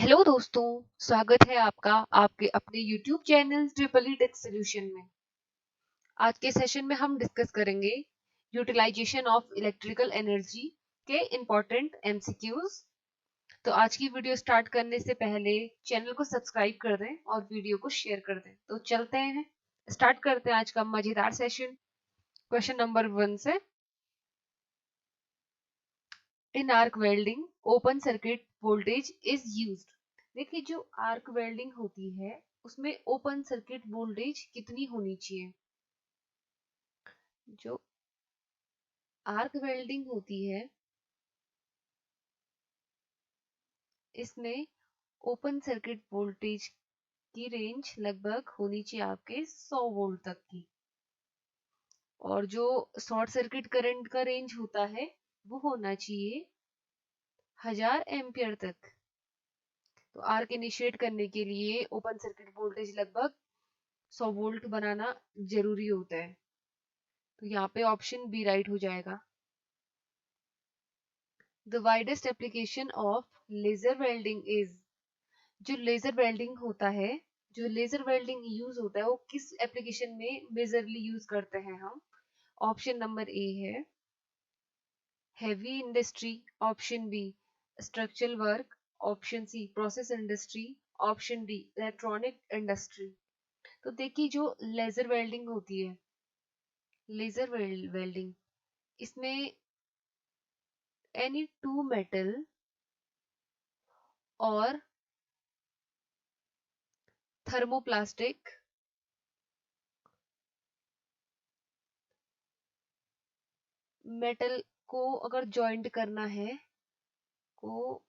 Hello दोस्तों, स्वागत है आपका आपके अपने YouTube channel triple E tech solution में। आज के सेशन में हम डिस्कस करेंगे यूटिलाइजेशन ऑफ इलेक्ट्रिकल एनर्जी के इम्पोर्टेंट एमसीक्यूज। तो आज की वीडियो स्टार्ट करने से पहले चैनल को सब्सक्राइब कर दें और वीडियो को शेयर कर दें। तो चलते हैं, स्टार्ट करते हैं आज का मजेदार सेशन। क्वेश्चन नंबर 1 से, in arc welding open circuit voltage is used. देखिए, जो आर्क वेल्डिंग होती है उसमें ओपन सर्किट वोल्टेज कितनी होनी चाहिए। जो आर्क वेल्डिंग होती है इसमें ओपन सर्किट वोल्टेज की रेंज लगभग होनी चाहिए आपके 100 वोल्ट तक की, और जो शॉर्ट सर्किट करंट का रेंज होता है वो होना चाहिए 1000 एम्पियर तक। तो आर्क इनिशिएट करने के लिए ओपन सर्किट वोल्टेज लगभग 100 वोल्ट बनाना जरूरी होता है। तो यहाँ पे ऑप्शन बी राइट हो जाएगा। The widest application of laser welding is. जो लेजर वेल्डिंग होता है, जो लेजर वेल्डिंग यूज होता है वो किस एप्लीकेशन में मेजरली यूज करते हैं हम। ऑप्शन नंबर ए है heavy industry, option B structural work, option C process industry, option D electronic industry. तो देखिए, जो लेजर वेल्डिंग होती है, लेजर वेल्डिंग इसमें एनी टू मेटल और थर्मोप्लास्टिक मेटल को अगर जॉइंट करना है को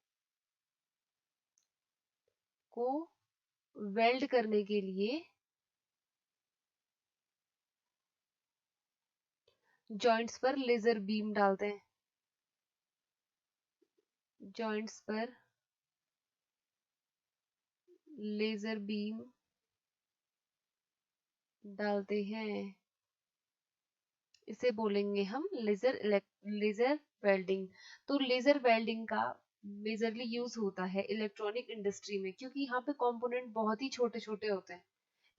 को वेल्ड करने के लिए जॉइंट्स पर लेजर बीम डालते हैं। जॉइंट्स पर लेजर बीम डालते हैं, इसे बोलेंगे हम लेजर वेल्डिंग। तो लेजर वेल्डिंग का मेजरली यूज होता है इलेक्ट्रॉनिक इंडस्ट्री में, क्योंकि यहाँ पे कंपोनेंट बहुत ही छोटे छोटे होते हैं।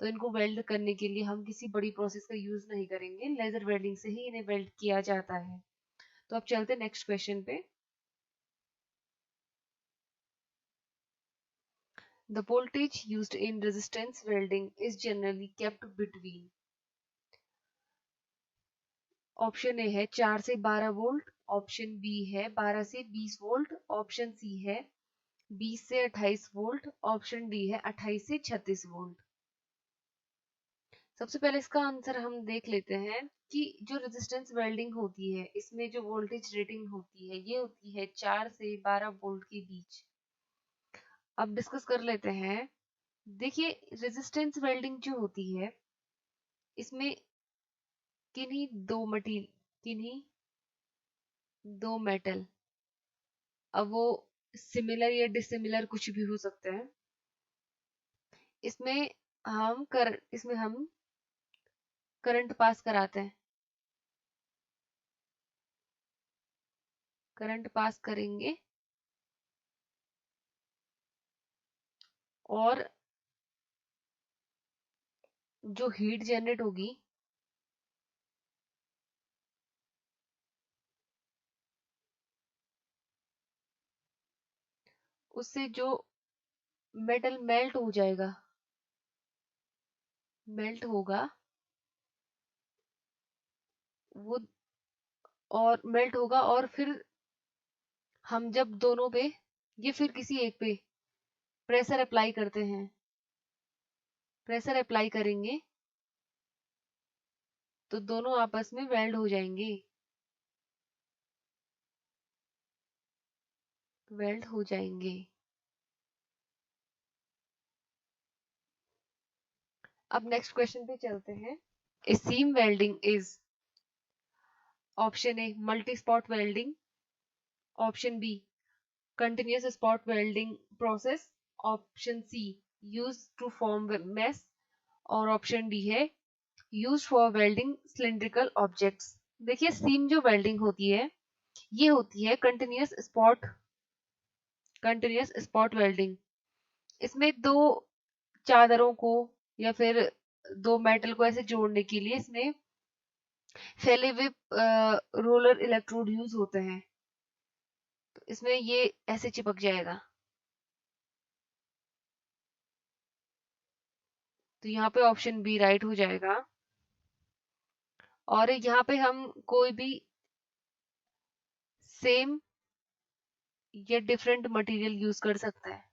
तो इनको वेल्ड करने के लिए हम किसी बड़ी प्रोसेस का यूज नहीं करेंगे, लेजर वेल्डिंग से ही इन्हें वेल्ड किया जाता है। तो अब चलते नेक्स्ट क्वेश्चन पे। The voltage used in resistance welding is generally kept between। Option A है 4 से 12 वोल्ट, ऑप्शन बी है 12 से 20 वोल्ट, ऑप्शन सी है 20 से 28 वोल्ट, ऑप्शन डी है 28 से 36 वोल्ट। सबसे पहले इसका आंसर हम देख लेते हैं कि जो रेजिस्टेंस वेल्डिंग होती है इसमें जो वोल्टेज रेटिंग होती है ये होती है 4 से 12 वोल्ट के बीच। अब डिस्कस कर लेते हैं। देखिए, रेजिस्टेंस वेल्डिंग जो होती है इसमें किन्हीं दो मेटल, अब वो सिमिलर या डिसिमिलर कुछ भी हो सकते हैं, इसमें हम करंट पास कराते हैं। करंट पास करेंगे और जो हीट जनरेट होगी उससे जो मेटल मेल्ट होगा वो, और मेल्ट होगा, और फिर हम जब दोनों पे ये फिर किसी एक पे प्रेशर अप्लाई करते हैं, प्रेशर अप्लाई करेंगे तो दोनों आपस में वेल्ड हो जाएंगे, वेल्ड हो जाएंगे। अब नेक्स्ट क्वेश्चन पे चलते हैं। A seam welding is. Option A multi spot welding, option B continuous spot welding process, option C used to form mesh, और ऑप्शन डी है used for welding cylindrical objects। देखिए, सीम जो वेल्डिंग होती है ये होती है कंटिन्यूस स्पॉट वेल्डिंग। इसमें दो चादरों को या फिर दो मेटल को ऐसे जोड़ने के लिए इसमें फैले हुए रोलर इलेक्ट्रोड यूज होते हैं। तो इसमें ये ऐसे चिपक जाएगा। तो यहाँ पे ऑप्शन बी राइट हो जाएगा। और यहाँ पे हम कोई भी सेम या डिफरेंट मटेरियल यूज कर सकता है।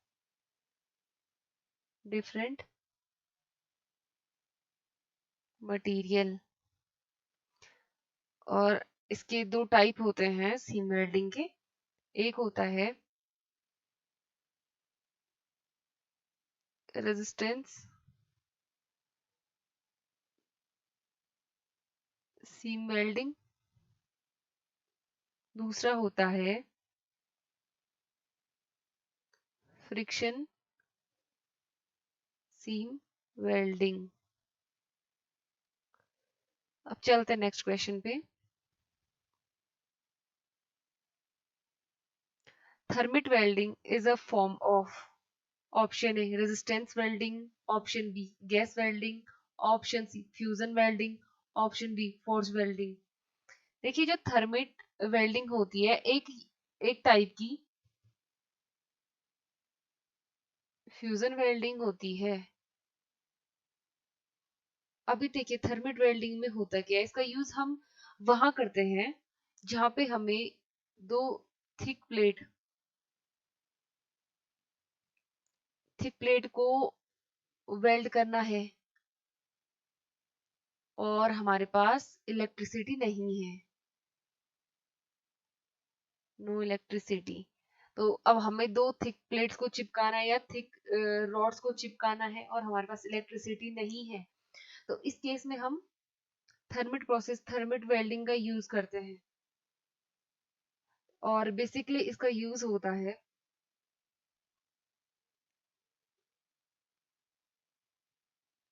Different material. और इसके दो टाइप होते हैं सीम वेल्डिंग के। एक होता है रेजिस्टेंस सीम वेल्डिंग, दूसरा होता है फ्रिक्शन सीम वेल्डिंग। अब चलते हैं नेक्स्ट क्वेश्चन पे। Thermit welding is a form of, option A resistance welding, option B gas welding, option C fusion welding, option D force welding. देखिए जो थर्मिट वेल्डिंग होती है एक एक टाइप की फ्यूजन वेल्डिंग होती है। अभी देखिए थर्मिट वेल्डिंग में होता क्या है, इसका यूज हम वहां करते हैं जहां पे हमें दो थिक प्लेट थिक प्लेट को वेल्ड करना है और हमारे पास इलेक्ट्रिसिटी नहीं है, नो इलेक्ट्रिसिटी। तो अब हमें दो थिक प्लेट्स को चिपकाना है या थिक रॉड्स को चिपकाना है और हमारे पास इलेक्ट्रिसिटी नहीं है। तो इस केस में हम थर्मिट वेल्डिंग का यूज करते हैं। और बेसिकली इसका यूज होता है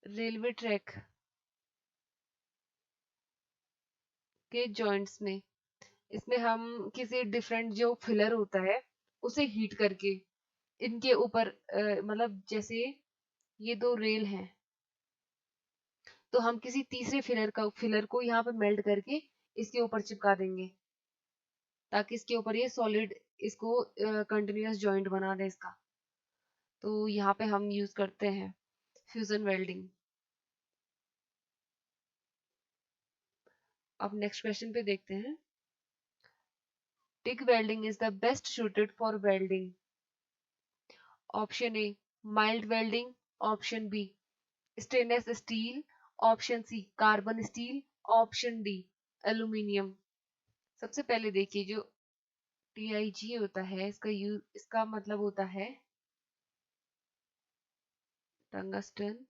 रेलवे ट्रैक के जॉइंट्स में। इसमें हम किसी डिफरेंट जो फिलर होता है उसे हीट करके इनके ऊपर मतलब जैसे ये दो रेल हैं तो हम किसी तीसरे फिलर को यहाँ पे मेल्ट करके इसके ऊपर चिपका देंगे ताकि इसके ऊपर ये सॉलिड इसको कंटिन्यूअस जॉइंट बना दे इसका। तो यहाँ पे हम यूज करते हैं फ्यूजन वेल्डिंग। अब नेक्स्ट क्वेश्चन पे देखते हैं। TIG welding is the best suited for welding. Option A mild welding, option B stainless steel, option C carbon steel, option D aluminium. सबसे पहले देखिए जो टीआईजी होता है इसका मतलब होता है टंगस्टन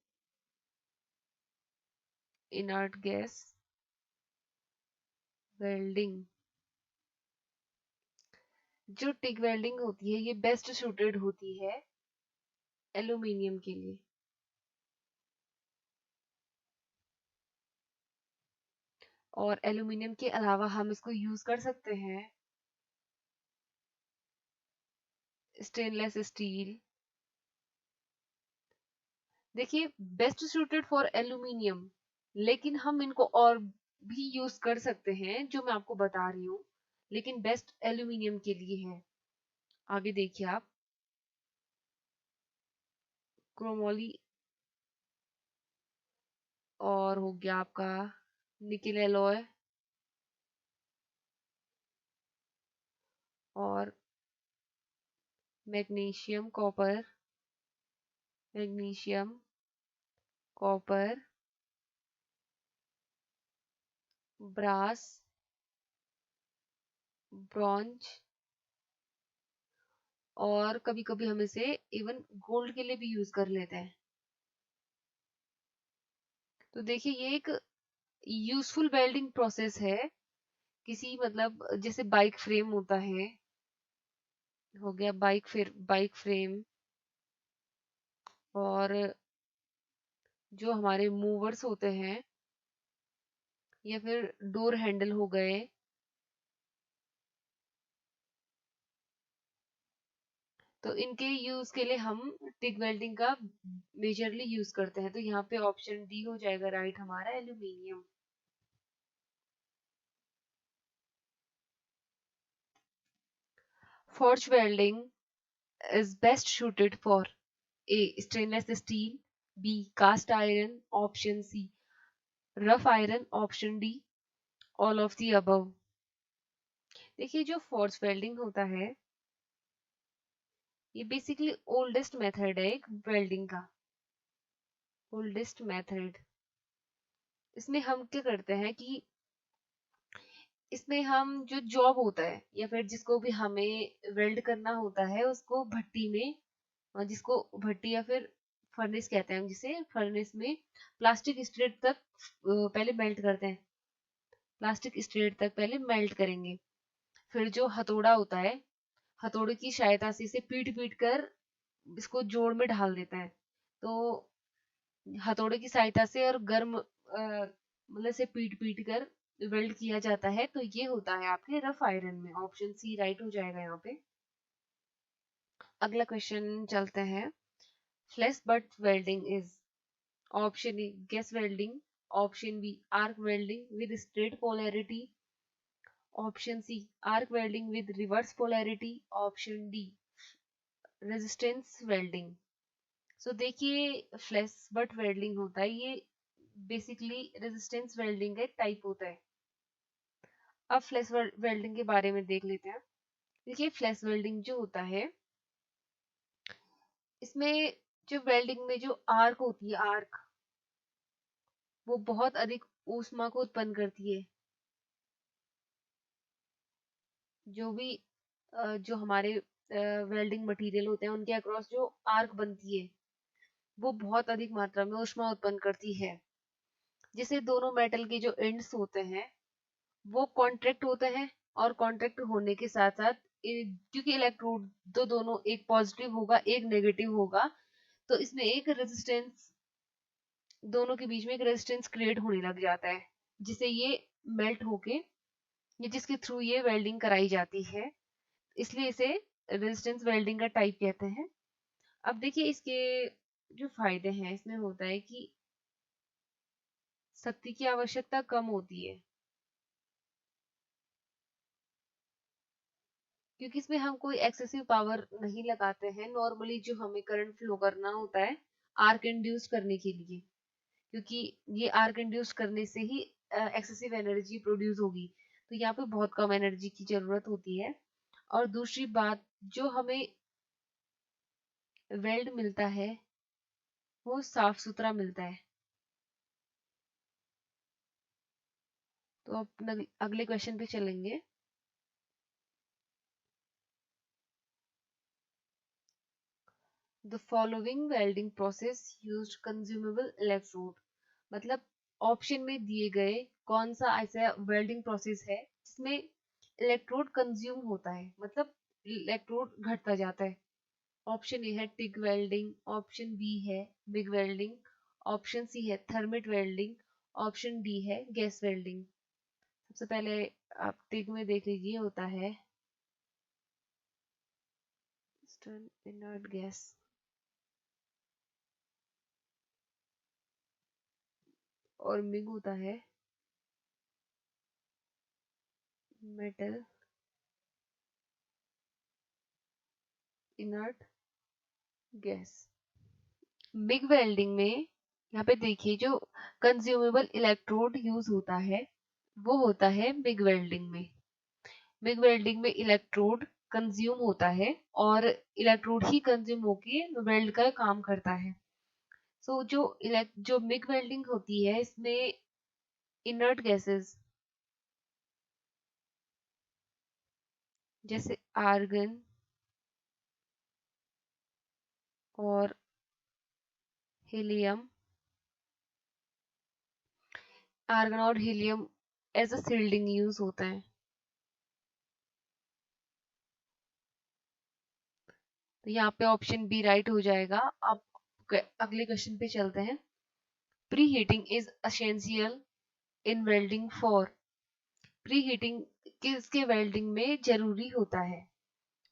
इनर्ट गैस वेल्डिंग। जो टिक वेल्डिंग होती है ये बेस्ट सूटेड होती है एल्यूमिनियम के लिए। और एल्यूमिनियम के अलावा हम इसको यूज कर सकते हैं स्टेनलेस स्टील। देखिए बेस्ट सूटेड फॉर एल्यूमिनियम, लेकिन हम इनको और भी यूज कर सकते हैं जो मैं आपको बता रही हूँ, लेकिन बेस्ट एल्यूमिनियम के लिए है। आगे देखिए आप क्रोमोली और हो गया आपका निकेल एलॉय और magnesium copper, magnesium copper brass bronze और कभी कभी हम इसे इवन गोल्ड के लिए भी यूज कर लेते हैं। तो देखिए ये एक यूजफुल वेल्डिंग प्रोसेस है। किसी मतलब जैसे बाइक फ्रेम होता है, हो गया बाइक फ्रेम और जो हमारे मूवर्स होते हैं या फिर डोर हैंडल हो गए। तो इनके यूज के लिए हम टिक वेल्डिंग का मेजरली यूज करते हैं। तो यहाँ पे ऑप्शन डी हो जाएगा राइट हमारा, aluminium. Forge welding is best suited for A. Stainless steel, B. Cast iron, option C. Rough iron, option D. All of the above। देखिए जो फोर्स वेल्डिंग होता है ये बेसिकली ओल्डेस्ट मेथड है एक वेल्डिंग का, ओल्डेस्ट मेथड। इसमें हम क्या करते हैं कि इसमें हम जो जॉब होता है या फिर जिसको भी हमें वेल्ड करना होता है उसको भट्टी में, जिसको भट्टी या फिर फर्नेस कहते हैं, जिसे फर्नेस में प्लास्टिक स्ट्रेट तक पहले मेल्ट करते हैं, प्लास्टिक स्ट्रेट तक पहले मेल्ट करेंगे। फिर जो हथौड़ा होता है, हथौड़े की सहायता से इसे पीट पीट कर इसको जोड़ में ढाल देता है। तो हथौड़े की सहायता से और गर्म मतलब से पीट पीट कर वेल्ड किया जाता है। तो ये होता है आपके रफ आयरन में, ऑप्शन सी राइट हो जाएगा यहाँ पे। अगला क्वेश्चन चलते हैं। Flash butt welding is, option A gas welding, option B arc welding with straight polarity, option C arc welding with reverse polarity, option D resistance welding. So देखिए flash butt welding होता है, ये basically resistance welding का एक type होता है। अब flash welding के बारे में देख लेते हैं। देखिए फ्लैश वेल्डिंग जो होता है इसमें जो वेल्डिंग में जो आर्क होती है, आर्क वो बहुत अधिक ऊष्मा को उत्पन्न करती है। जो भी जो हमारे वेल्डिंग मटेरियल होते हैं उनके अक्रॉस जो आर्क बनती है वो बहुत अधिक मात्रा में ऊष्मा उत्पन्न करती है, जिससे दोनों मेटल के जो एंड्स होते हैं वो कॉन्ट्रैक्ट होते हैं। और कॉन्ट्रैक्ट होने के साथ साथ क्योंकि इलेक्ट्रोड तो दोनों एक पॉजिटिव होगा एक नेगेटिव होगा, तो इसमें एक रेजिस्टेंस, दोनों के बीच में एक रेजिस्टेंस क्रिएट होने लग जाता है, जिसे ये मेल्ट होके, ये जिसके थ्रू ये वेल्डिंग कराई जाती है, इसलिए इसे रेजिस्टेंस वेल्डिंग का टाइप कहते हैं। अब देखिए इसके जो फायदे हैं, इसमें होता है कि शक्ति की आवश्यकता कम होती है, क्योंकि इसमें हम कोई एक्सेसिव पावर नहीं लगाते हैं। नॉर्मली जो हमें करंट फ्लो करना होता है आर्क इंड्यूस करने के लिए, क्योंकि ये आर्क इंड्यूस करने से ही एक्सेसिव एनर्जी प्रोड्यूस होगी, तो यहाँ पे बहुत कम एनर्जी की जरूरत होती है। और दूसरी बात, जो हमें वेल्ड मिलता है वो साफ सुथरा मिलता है। तो अब अगले क्वेश्चन पे चलेंगे। The following welding process used consumable electrode, मतलब ऑप्शन में दिए गए कौन सा ऐसा वेल्डिंग प्रोसेस है जिसमें इलेक्ट्रोड कंज्यूम होता है, मतलब इलेक्ट्रोड घटता जाता है। ऑप्शन ए है टिग वेल्डिंग, ऑप्शन बी है मिग वेल्डिंग, ऑप्शन सी है थर्मिट वेल्डिंग, ऑप्शन डी है गैस वेल्डिंग। सबसे पहले आप टिग में देख लीजिए, होता है इनर्ट गैस, और मिग होता है metal inert gas. MiG welding में यहाँ पे देखिए जो कंज्यूमेबल इलेक्ट्रोड यूज होता है वो होता है मिग वेल्डिंग में। मिग वेल्डिंग में इलेक्ट्रोड कंज्यूम होता है और इलेक्ट्रोड ही कंज्यूम होके वेल्ड का काम करता है। सो जो मिग वेल्डिंग होती है इसमें इनर्ट गैसेस जैसे आर्गन और हीलियम, आर्गन और helium as a shielding use होता है। तो यहाँ पे ऑप्शन बी राइट हो जाएगा। अब अगले क्वेश्चन पे चलते हैं। Preheating is essential in welding for, preheating किसके वेल्डिंग में जरूरी होता है?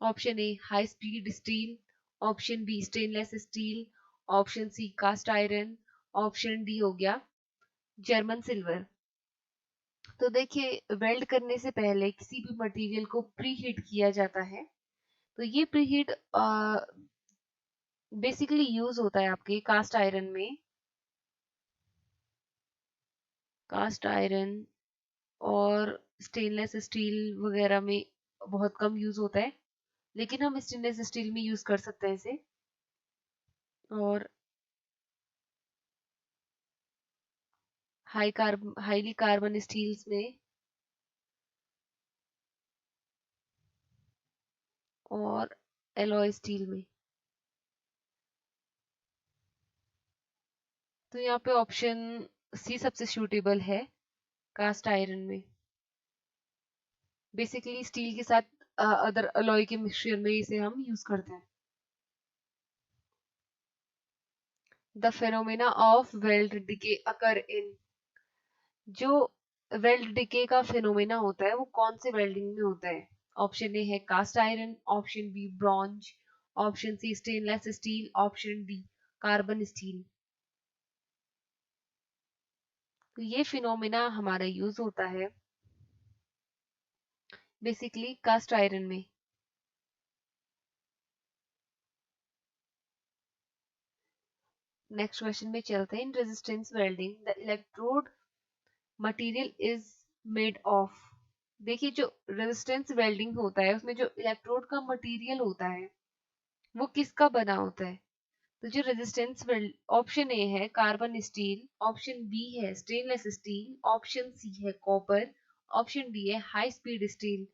Option A high speed steel, option B stainless steel, option C cast iron, option D हो गया जर्मन सिल्वर। तो देखिए वेल्ड करने से पहले किसी भी मटेरियल को प्री हीट किया जाता है। तो ये प्री हीट बेसिकली यूज होता है आपके कास्ट आयरन में, कास्ट आयरन और स्टेनलेस स्टील वगैरह में बहुत कम यूज होता है, लेकिन हम स्टेनलेस स्टील में यूज कर सकते हैं इसे। और हाईली कार्बन स्टील्स में और एलॉय स्टील में। तो यहाँ पे ऑप्शन सी सबसे सूटेबल है, कास्ट आयरन में। बेसिकली स्टील के साथ अदर अलॉय के मिक्सचर में इसे हम यूज करते हैं। The phenomena of weld decay occur in, जो वेल्ड डिके का फेनोमेना होता है वो कौन से वेल्डिंग में होता है? ऑप्शन ए है cast iron, option B bronze, option C stainless steel, option D carbon steel. तो ये फिनोमिना हमारा यूज होता है बेसिकली कास्ट आयरन में। नेक्स्ट क्वेश्चन में चलते हैं। In resistance welding the electrode material is made of. देखिए जो रेजिस्टेंस वेल्डिंग होता है उसमें जो इलेक्ट्रोड का मटेरियल होता है वो किसका बना होता है? तो जो रेजिस्टेंस वेल्ड, ऑप्शन ए है कार्बन स्टील, ऑप्शन बी है स्टेनलेस स्टील, ऑप्शन सी है कॉपर, ऑप्शन डी है हाई स्पीड स्टील।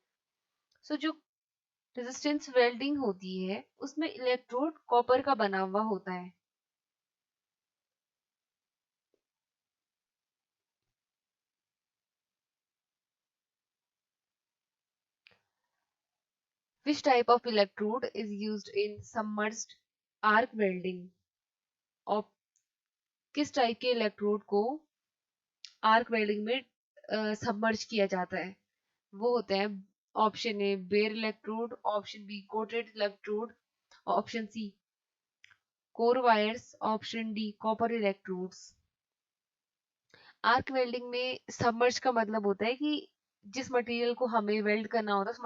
सो जो रेजिस्टेंस वेल्डिंग होती है उसमें इलेक्ट्रोड कॉपर का बना हुआ होता है। Which type of electrode is used in submerged arc welding? और किस टाइप के इलेक्ट्रोड को आर्क वेल्डिंग में सबमर्ज किया जाता है? वो होते हैं option A bare electrode, option B coated electrode, option C core wires, option D copper electrodes. Arc welding में सबमर्ज का मतलब होता है कि जिस मटेरियल को हमें वेल्ड करना होता है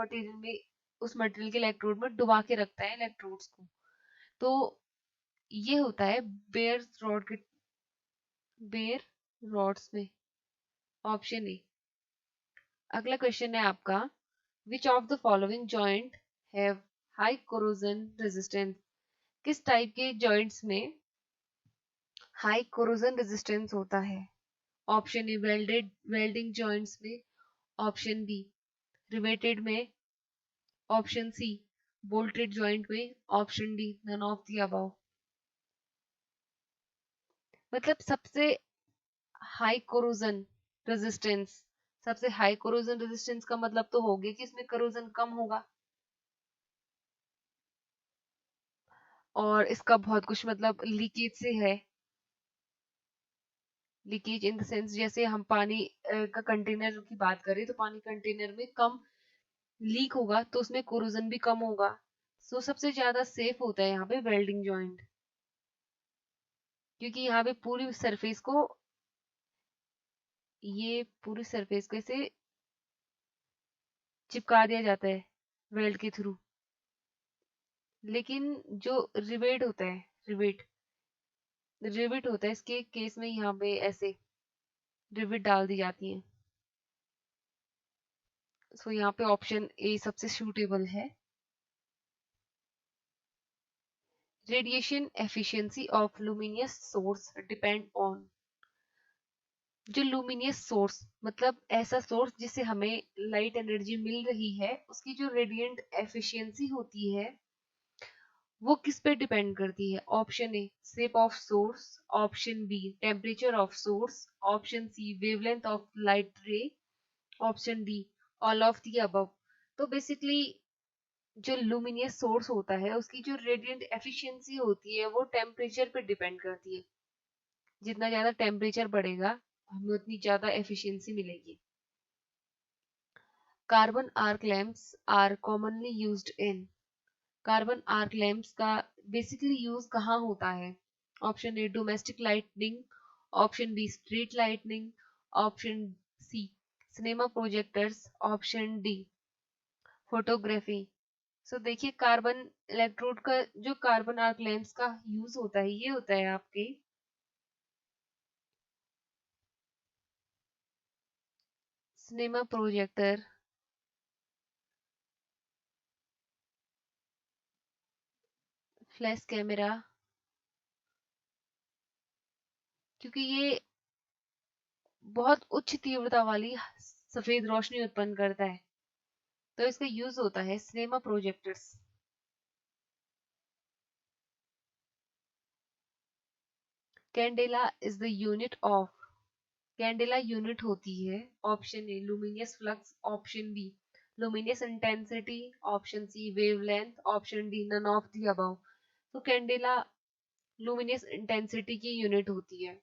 उस मटेरियल के इलेक्ट्रोड में डुबा के रखता है इलेक्ट्रोड्स को। तो ये होता है बेयर रॉड्स में, ऑप्शन ए। अगला क्वेश्चन है आपका, which of the following joint have high corrosion resistance? किस टाइप के जॉइंट्स में हाई कोरोजन रेजिस्टेंस होता है? ऑप्शन ए वेल्डिंग जॉइंट्स में, ऑप्शन बी रिवेटेड में, ऑप्शन सी बोल्टेड जॉइंट में, option D none of the above. मतलब high corrosion resistance सबसे हाई कोरोजन रेजिस्टेंस का मतलब तो हो गया कि इसमें कोरोजन कम होगा, और इसका बहुत कुछ मतलब लीकेज से है। लीकेज इन द सेंस जैसे हम पानी का कंटेनर की बात करें तो पानी कंटेनर में कम लीक होगा तो उसमें कोरोजन भी कम होगा। सो सबसे ज्यादा सेफ होता है यहाँ पे वेल्डिंग जॉइंट, क्योंकि यहाँ पे पूरी सरफेस को इसे चिपका दिया जाता है वेल्ड के थ्रू। लेकिन जो रिवेट रिवेट होता है इसके केस में यहाँ पे ऐसे रिवेट डाल दी जाती है। सो यहाँ पे ऑप्शन ए सबसे सूटेबल है। Radiation efficiency of luminous source depend on. जो लुमिनियस सोर्स मतलब ऐसा सोर्स जिससे हमें लाइट एनर्जी मिल रही है, उसकी जो रेडिएंट एफिशिएंसी होती है वो किस पे डिपेंड करती है? Option A shape of source, option B temperature of source, option C wavelength of light ray, option D all of the above. तो बेसिकली जो लुमिनियस सोर्स होता है उसकी जो रेडिएंट एफिशिएंसी होती है वो टेम्परेचर पे डिपेंड करती है। जितना ज्यादा टेम्परेचर बढ़ेगा हमें उतनी ज्यादा एफिशिएंसी मिलेगी। Carbon arc lamps are commonly used in. Carbon arc lamps का बेसिकली यूज कहाँ होता है? Option A domestic lightning, option B street lightning, option C cinema projectors, option D photography. So देखिए कार्बन इलेक्ट्रोड का जो carbon arc lamps का use होता है ये होता है आपके सिनेमा प्रोजेक्टर, फ्लैश कैमरा, क्योंकि ये बहुत उच्च तीव्रता वाली सफेद रोशनी उत्पन्न करता है, तो इसका यूज होता है cinema projectors. Candela is the unit of, candela unit होती है option A luminous flux, option B luminous intensity, option C wavelength, option D none of the above. तो कैंडेला लुमिनियस इंटेंसिटी की यूनिट होती है।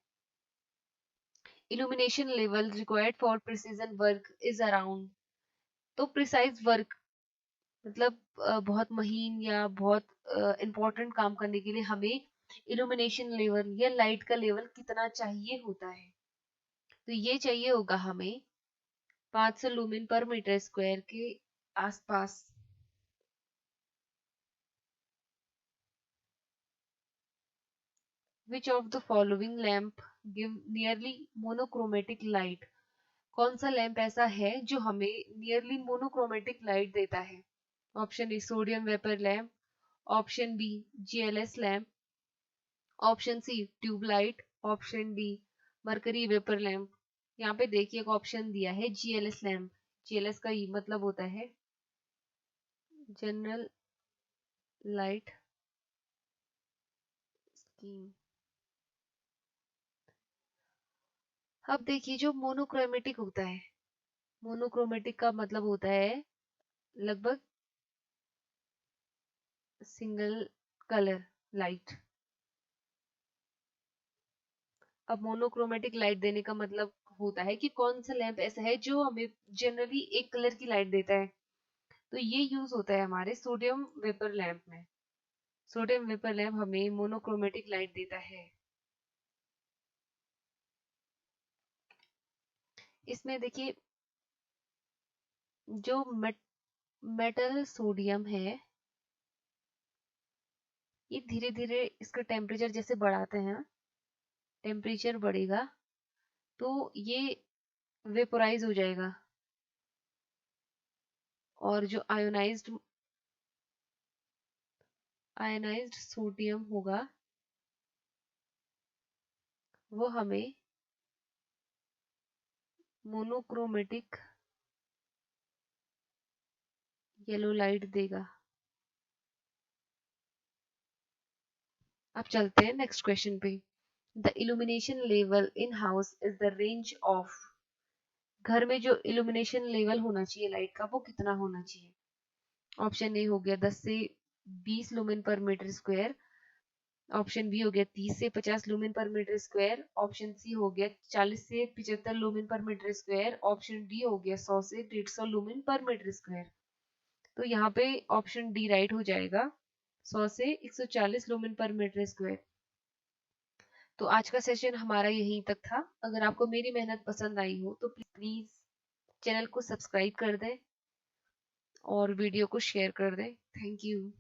Illumination level required for precision work is around, तो precise work मतलब बहुत महीन या बहुत इंपॉर्टेंट काम करने के लिए हमें इल्यूमिनेशन लेवल या लाइट का लेवल कितना चाहिए होता है? तो ये चाहिए होगा हमें 500 लुमेन पर मीटर स्क्वायर के आसपास। विच of the following lamp give nearly monochromatic light, कौन सा लैंप ऐसा है जो हमें नियरली मोनोक्रोमेटिक लाइट देता है? Option A sodium vapour lamp, option B GLS lamp, option C tubelight, option D mercury vapour lamp. यहाँ पे देखिए एक ऑप्शन दिया है जीएलएस लैम्प। जीएलएस का ये मतलब होता है जनरल लाइट स्कीम। अब देखिए जो मोनोक्रोमेटिक होता है, मोनोक्रोमेटिक का मतलब होता है लगभग सिंगल कलर लाइट। अब मोनोक्रोमेटिक लाइट देने का मतलब होता है कि कौन सा लैंप ऐसा है जो हमें जनरली एक कलर की लाइट देता है, तो ये यूज होता है हमारे सोडियम वेपर लैंप में। सोडियम वेपर लैंप हमें मोनोक्रोमेटिक लाइट देता है। इसमें देखिए जो मेटल सोडियम है ये धीरे धीरे इसका टेम्परेचर जैसे बढ़ाते हैं, टेम्परेचर बढ़ेगा तो ये वेपोराइज हो जाएगा, और जो आयोनाइज्ड सोडियम होगा वो हमें मोनोक्रोमेटिक येलो लाइट देगा। अब चलते हैं नेक्स्ट क्वेश्चन पे। The illumination level in house is the range of, घर में जो इल्यूमिनेशन लेवल होना चाहिए लाइट का वो कितना होना चाहिए? ऑप्शन ए हो गया 10 से 20 लुमेन पर मीटर स्क्वायर, ऑप्शन बी हो गया 30 से 50 लुमेन पर मीटर स्क्वायर, ऑप्शन सी हो गया 40 से 75 लुमेन पर मीटर स्क्वायर, ऑप्शन डी हो गया 100 से 150 लुमेन पर मीटर स्क्वायर। तो यहाँ पे ऑप्शन डी राइट हो जाएगा, 100 से 140 लुमेन पर मीटर स्क्वायर। तो आज का सेशन हमारा यहीं तक था। अगर आपको मेरी मेहनत पसंद आई हो तो प्लीज चैनल को सब्सक्राइब कर दें और वीडियो को शेयर कर दें। Thank you.